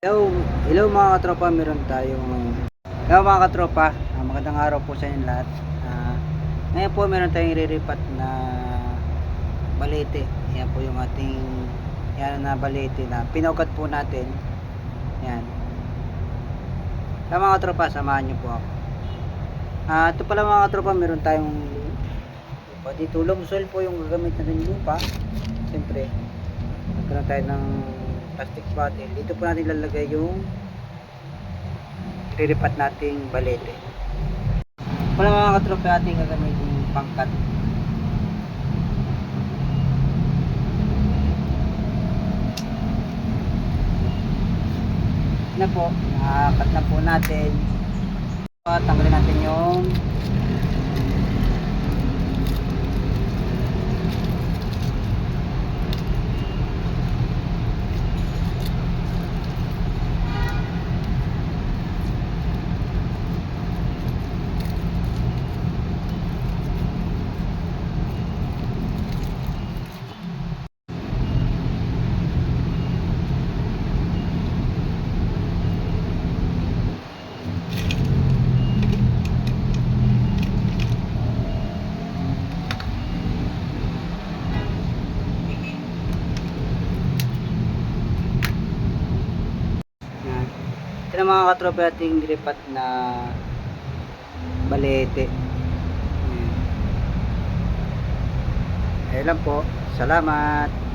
Hello, hello mga katropa, meron tayong hello mga katropa, magandang araw po sa inyo lahat. Ngayon po meron tayong iriripat na balete. Yan po yung ating yan na balete na pinaugat po natin. Yan. Kaya mga katropa, samahan niyo po ako. Ito pala mga katropa, meron tayong lupa dito. Lumsol po yung gagamit natin lupa. Siyempre, nagkaroon tayo ng plastic bottle. Dito po natin lalagay yung iriripat nating balete. Wala mga katropa, ating gagamitin yung pangkat. Na po, nakakat na po natin. Tanggalin natin yung ito na mga katropa ating nilipat na balete. Ayun lang po. Salamat.